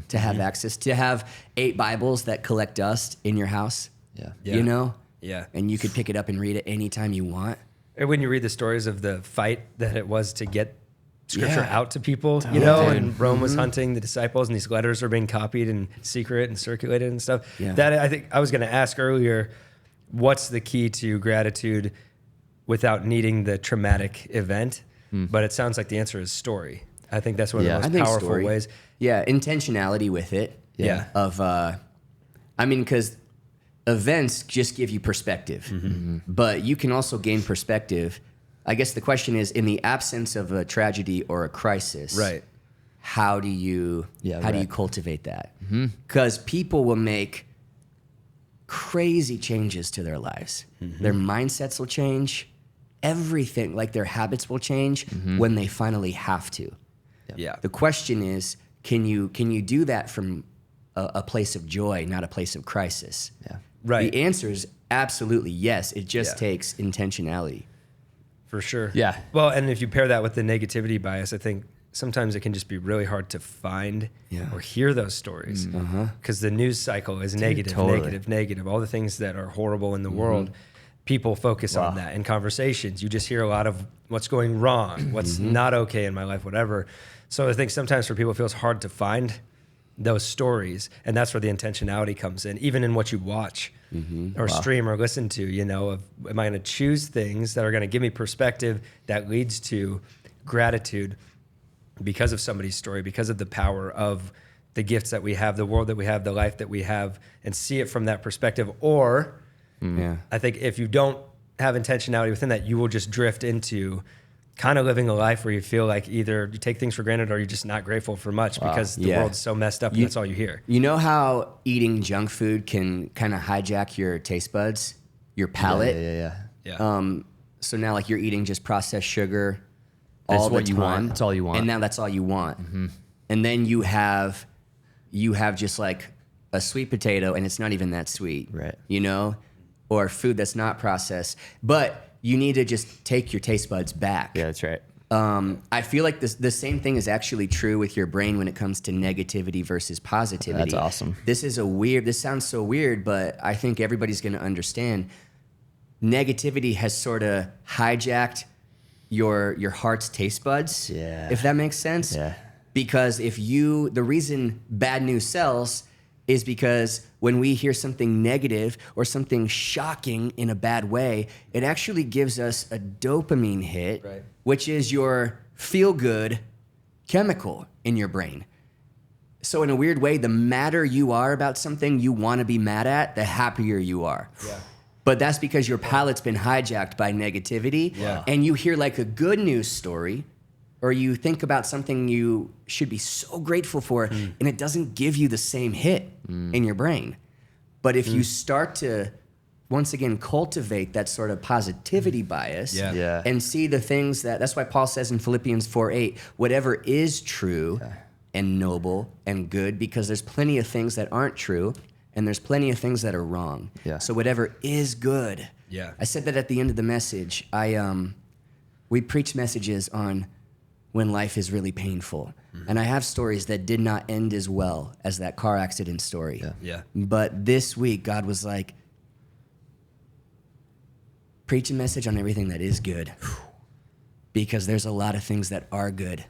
to have access, to have 8 Bibles that collect dust in your house. Yeah. Yeah. You know? Yeah. And you could pick it up and read it anytime you want. And when you read the stories of the fight that it was to get scripture Yeah. out to people, you know, Dude. and Rome was hunting the disciples, and these letters are being copied in secret and circulated and stuff. Yeah. That I think I was going to ask earlier, what's the key to gratitude without needing the traumatic event? But it sounds like the answer is story. I think that's one Yeah. of I the think most powerful story. ways. Yeah, intentionality with it. Yeah. Of, because events just give you perspective, but you can also gain perspective. I guess the question is, in the absence of a tragedy or a crisis, Right. how do you Yeah, how do right. you cultivate that? Because people will make crazy changes to their lives. Their mindsets will change. Everything, like their habits will change when they finally have to. Yeah. The question is, can you do that from a place of joy, not a place of crisis? Yeah. Right. The answer is absolutely yes. It just Yeah. takes intentionality. For sure. Yeah. Well, and if you pair that with the negativity bias, I think sometimes it can just be really hard to find Yeah. or hear those stories because the news cycle is negative, totally. negative, negative. All the things that are horrible in the world, people focus on that in conversations. You just hear a lot of what's going wrong, what's not okay in my life, whatever. So I think sometimes for people it feels hard to find those stories, and that's where the intentionality comes in, even in what you watch or stream or listen to. You know, am I going to choose things that are going to give me perspective that leads to gratitude because of somebody's story, because of the power of the gifts that we have, the world that we have, the life that we have, and see it from that perspective? Or Yeah. I think if you don't have intentionality within that, you will just drift into kind of living a life where you feel like either you take things for granted or you're just not grateful for much because the Yeah. world's so messed up and that's all you hear. You know how eating junk food can kind of hijack your taste buds, your palate? Yeah. So now, like, you're eating just processed sugar That's all the what you time. want. That's all you want. And now that's all you want. And then you have just like a sweet potato, and it's not even that sweet, Right. You know, or food that's not processed. But you need to just take your taste buds back. Yeah, that's right. I feel like the same thing is actually true with your brain when it comes to negativity versus positivity. That's awesome. This sounds so weird, but I think everybody's going to understand. Negativity has sort of hijacked your heart's taste buds. Yeah. If that makes sense. Yeah. Because the reason bad news sells is because when we hear something negative or something shocking in a bad way, it actually gives us a dopamine hit, Right. which is your feel-good chemical in your brain. So in a weird way, the madder you are about something you want to be mad at, the happier you are. Yeah. But that's because your palate's been hijacked by negativity. Yeah. And you hear like a good news story, or you think about something you should be so grateful for, and it doesn't give you the same hit in your brain. But if you start to, once again, cultivate that sort of positivity bias Yeah. Yeah. and see the things that's why Paul says in Philippians 4:8, whatever is true and noble and good, because there's plenty of things that aren't true, and there's plenty of things that are wrong. Yeah. So whatever is good. Yeah. I said that at the end of the message. We preach messages on when life is really painful. And I have stories that did not end as well as that car accident story. Yeah. But this week, God was like, preach a message on everything that is good. Because there's a lot of things that are good.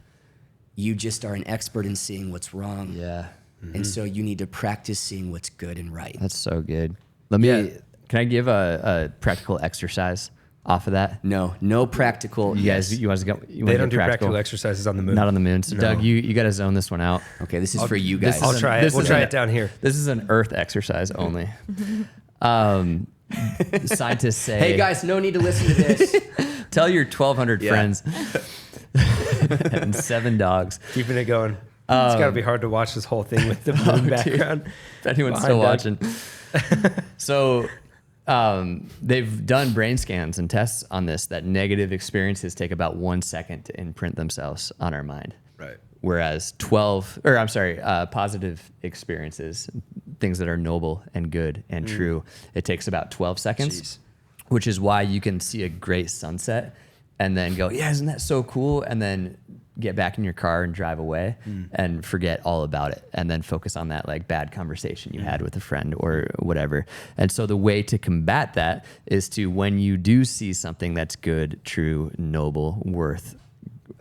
You just are an expert in seeing what's wrong. Yeah. And so you need to practice seeing what's good and right. That's so good. Let me. Yeah. Can I give a practical exercise off of that? No practical. You guys, you want to go? You They wanna don't get do practical exercises on the moon. Not on the moon. So Doug, you got to zone this one out. Okay, this is for you guys. I'll try it. This We'll is try an- it down here. This is an Earth exercise only. Scientists say, Hey guys, no need to listen to this. tell your 1,200 Yeah. friends and 7 dogs. Keeping it going. It's got to be hard to watch this whole thing with the moon background. If anyone's Behind still Doug. watching. So they've done brain scans and tests on this that negative experiences take about 1 second to imprint themselves on our mind. Right. Whereas positive experiences, things that are noble and good and true, it takes about 12 seconds, Jeez. which is why you can see a great sunset and then go, yeah, isn't that so cool? And then get back in your car and drive away and forget all about it and then focus on that like bad conversation you had with a friend or whatever. And so the way to combat that is to, when you do see something that's good, true, noble, worth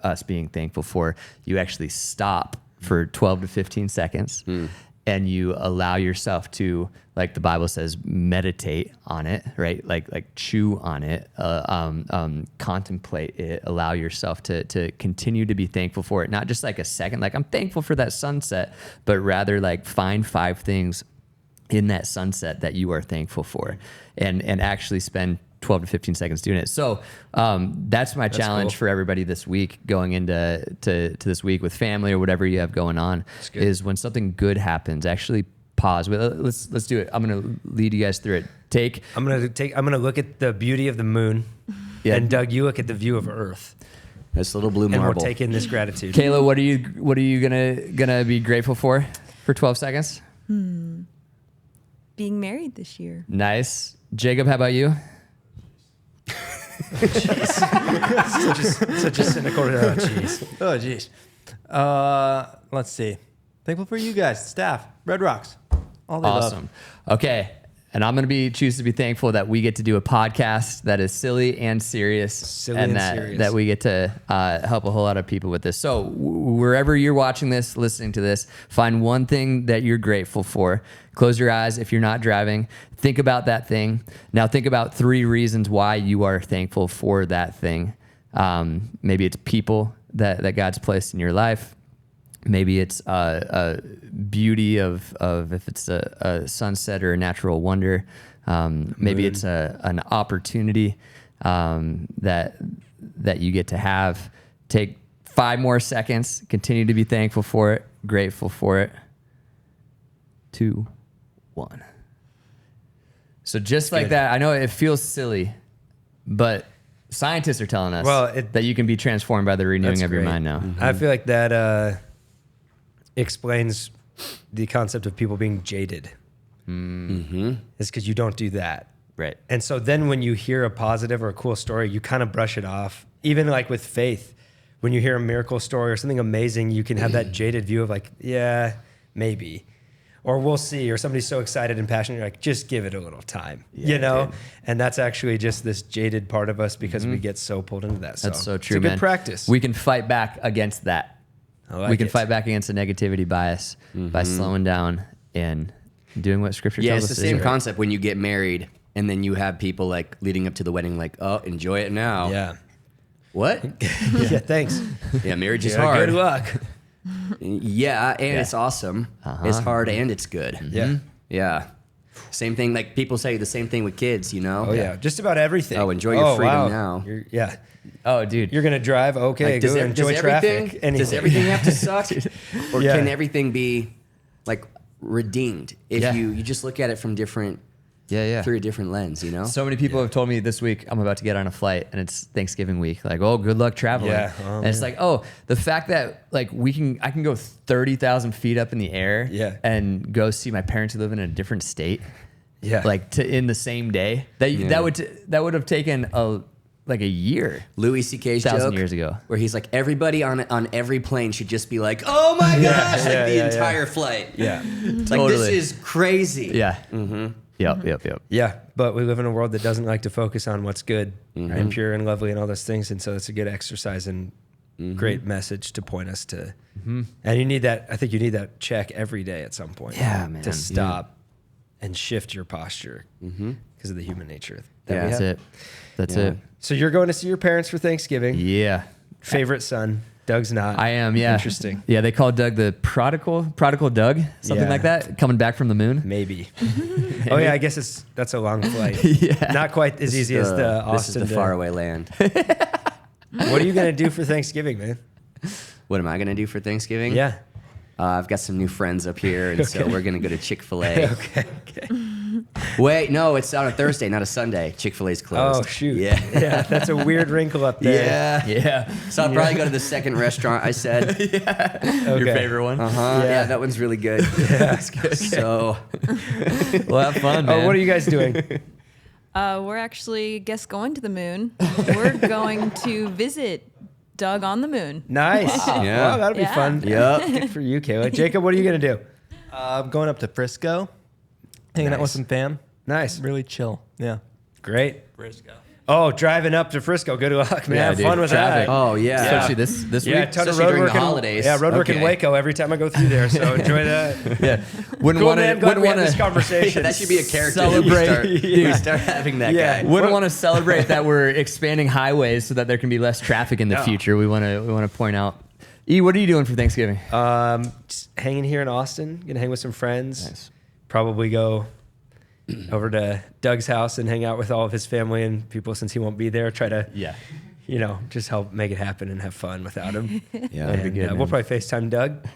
us being thankful for, you actually stop for 12 to 15 seconds and you allow yourself to, like the Bible says, meditate on it, right? Like chew on it, contemplate it, allow yourself to continue to be thankful for it. Not just like a second, like I'm thankful for that sunset, but rather like find 5 things in that sunset that you are thankful for and actually spend 12 to 15 seconds doing it. So that's my challenge cool. for everybody this week, going into to this week with family or whatever you have going on, good. is when something good happens, actually pause. Let's do it. I'm going to lead you guys through it. I'm gonna look at the beauty of the moon, Yeah. and Doug, you look at the view of Earth, This little blue and we'll marble. take in this gratitude. Kayla, what are you gonna be grateful for 12 seconds? Being married this year. Nice. Jacob, how about you? Such a cynical. Oh, jeez. Oh, jeez. Let's see. Thankful for you guys, staff, Red Rocks, all the Awesome. Okay. And I'm going to choose to be thankful that we get to do a podcast that is silly and serious, Silly and and that, serious. that we get to help a whole lot of people with this. So wherever you're watching this, listening to this, find one thing that you're grateful for. Close your eyes if you're not driving. Think about that thing. Now think about 3 reasons why you are thankful for that thing. Maybe it's people that God's placed in your life. Maybe it's a beauty of if it's a sunset or a natural wonder. Maybe it's an opportunity that you get to have. Take 5 more seconds. Continue to be thankful for it, grateful for it. 2, 1. So just like that, I know it feels silly, but scientists are telling us that you can be transformed by the renewing of your mind now. I feel like that explains the concept of people being jaded. It's because you don't do that. Right. And so then when you hear a positive or a cool story, you kind of brush it off. Even like with faith, when you hear a miracle story or something amazing, you can have that jaded view of like, yeah, maybe. Or we'll see. Or somebody's so excited and passionate, you're like, just give it a little time, you know? Dude. And that's actually just this jaded part of us because we get so pulled into that. That's so true, it's a man. good practice. We can fight back against that. Like we can fight back against the negativity bias by slowing down and doing what Scripture tells us. Yeah, it's the same concept when you get married and then you have people like leading up to the wedding, like, oh, enjoy it now. Yeah. What? Yeah, thanks. Yeah, marriage is hard. Good luck. Yeah, and it's awesome. It's hard and it's good. Yeah. Yeah. Same thing, like people say the same thing with kids, you know? Oh, yeah. Just about everything. Oh, enjoy your freedom now. Yeah. Oh, dude. You're going to drive? Okay, Like, go enjoy traffic. Does everything have to suck? Or Yeah. can everything be like redeemed if you just look at it from different through a different lens, you know? So many people have told me this week I'm about to get on a flight and it's Thanksgiving week. Like, oh, good luck traveling. Yeah. And it's like, oh, the fact that like I can go 30,000 feet up in the air and go see my parents who live in a different state. Yeah. Like in the same day. That would have taken a year. Louis C.K.'s 1,000 joke years ago. where he's like, everybody on every plane should just be like, oh my gosh, like the entire flight. Yeah. It's like, this is crazy. Yeah. Yep. Yeah, but we live in a world that doesn't like to focus on what's good and pure and lovely and all those things. And so it's a good exercise and great message to point us to. And you need that. I think you need that check every day at some point. Yeah, man. To stop and shift your posture because of the human nature. That's it. That's it. So you're going to see your parents for Thanksgiving. Yeah. Favorite son. Doug's not. I am, yeah. Interesting. Yeah, they call Doug the prodigal Doug, something like that, coming back from the moon. Maybe. Oh yeah, I guess that's a long flight. Not quite as easy as the Austin. This is the faraway land. What are you gonna do for Thanksgiving, man? What am I gonna do for Thanksgiving? Yeah. I've got some new friends up here, and so we're gonna go to Chick-fil-A. Okay. Wait, no, it's on a Thursday, not a Sunday. Chick-fil-A's closed. Oh shoot. Yeah. Yeah, that's a weird wrinkle up there. Yeah. So I'll probably go to the second restaurant I said. Okay. Your favorite one? Yeah, that one's really good. That's good. So Well, have fun, man. Oh, what are you guys doing? We're actually going to the moon. We're going to visit Doug on the moon. Nice. Yeah. Wow, that'll be fun. Yep. Good for you, Kayla. Jacob, what are you gonna do? I'm going up to Frisco, hanging out with some fam. Nice. Really chill. Yeah. Great. Frisco. Oh, driving up to Frisco. Good luck, man. Yeah, Have dude. fun with Traffic. that. Oh yeah. Especially this Yeah, a week. ton of Especially road during work the in- holidays. Yeah, road work in Okay. Waco every time I go through there. So enjoy that. Yeah. Wouldn't Cool, want man. to. Glad Wouldn't we had want this to. conversation. That should be a character. Celebrate. We start having that Yeah. guy. Wouldn't want to celebrate that we're expanding highways so that there can be less traffic in the No. future. We want to point out. E, what are you doing for Thanksgiving? Just hanging here in Austin. Gonna hang with some friends. Nice. Probably go over to Doug's house and hang out with all of his family and people since he won't be there. Try to, just help make it happen and have fun without him. Yeah. And, good, we'll man. probably FaceTime Doug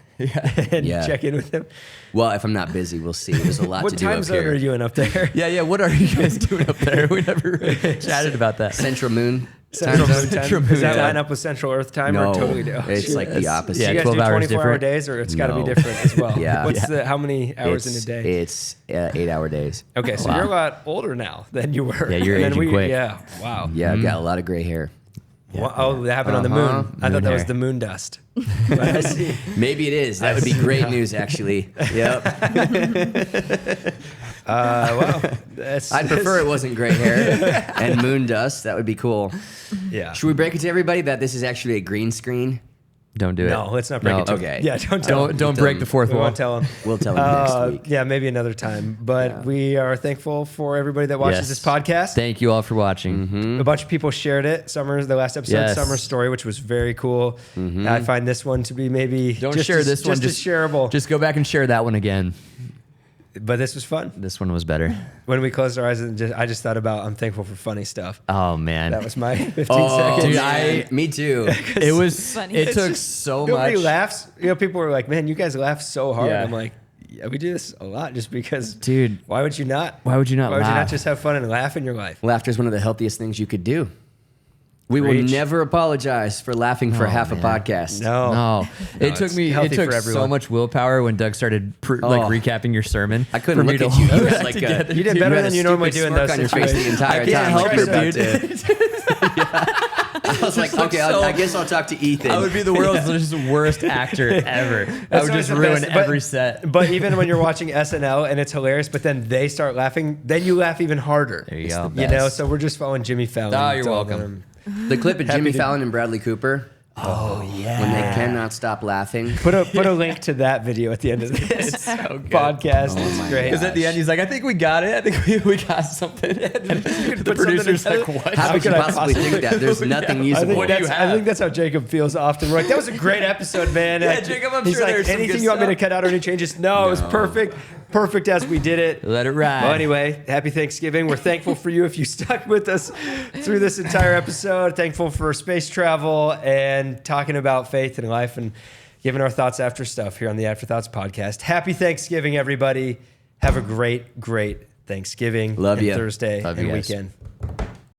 and Yeah. check in with him. Well, if I'm not busy, we'll see. There's a lot What to do time up zone are here. you in up there? Yeah. What are you guys doing up there? We never chatted about that. Central Moon. Central time Moon zone. time. Central Does that Moon line time. up with Central Earth time No, or totally do? it's like the opposite. So Yeah, you guys 12 do hours 24-hour different. days or it's got to No. be different as well? Yeah. What's how many hours in a day? It's 8-hour days. Okay, so Wow. you're a lot older now than you were. Yeah, you're And then aging quick. Yeah, wow. Yeah, I've got a lot of gray hair. Oh, that happened on the moon. I thought that was the moon dust. But I see. Maybe it is. That would be great news, actually. Yep. Wow. I'd prefer it wasn't gray hair and moon dust. That would be cool. Yeah. Should we break it to everybody that this is actually a green screen? Don't do it. No, let's not break it to okay. him. Yeah, don't tell him. Don't break the fourth We wall. won't tell him. We'll tell him next week. Yeah, maybe another time. But we are thankful for everybody that watches Yes. this podcast. Thank you all for watching. A bunch of people shared it. The last episode, Yes. Summer's story, which was very cool. I find this one to be maybe Don't just share as, this one. just as shareable. Just go back and share that one again. But this was fun. This one was better. When we closed our eyes, and I just thought about I'm thankful for funny stuff. Oh man, That was my 15 Oh, seconds. dude, Man, me too. it was. Funny. It It's took just- so Nobody much. laughs. People were like, "Man, you guys laugh so hard." Yeah. I'm like, "Yeah, we do this a lot, just because." Dude, why would you not? why would you not Why would you not laugh? just have fun and laugh in your life? Laughter is one of the healthiest things you could do. We will Preach. never apologize for laughing for half a podcast. No, It took it's me. It healthy took for so everyone. much willpower when Doug started recapping your sermon. I couldn't for look me at to you. hold You it had like together. a, You did you better had than a you normally stupid do in smirk those on your face the situations. entire I can't time. help I it, tried dude. to- I was like, okay, I guess I'll talk to Ethan. I would be the world's just worst actor ever. I That's would always just the ruin best, but- every set. But even when you're watching SNL and it's hilarious, but then they start laughing, then you laugh even harder. There you go. You know, so we're just following Jimmy Fallon. Oh, you're Telling welcome. them, The clip of Jimmy to- Fallon and Bradley Cooper. Oh yeah. When they cannot stop laughing. Put a link to that video at the end of this so good. podcast. Oh It's my great. Because at the end he's like, I think we got it. I think we got something. And the put producer's something like, what? How could you could I possibly possibly- think that? There's nothing I usable. think, What do you that's, I have? think that's how Jacob feels often. We're like, that was a great episode, man. Yeah, Jacob, I'm He's sure like, there's some anything good you want me to stuff." cut out or any changes? No, it was perfect. Perfect as we did it. Let it ride. Well, anyway, happy Thanksgiving. We're thankful for you if you stuck with us through this entire episode. Thankful for space travel and talking about faith and life and giving our thoughts after stuff here on the Afterthoughts podcast. Happy Thanksgiving, everybody. Have a great, great Thanksgiving Love and ya. Thursday Love and you guys. weekend.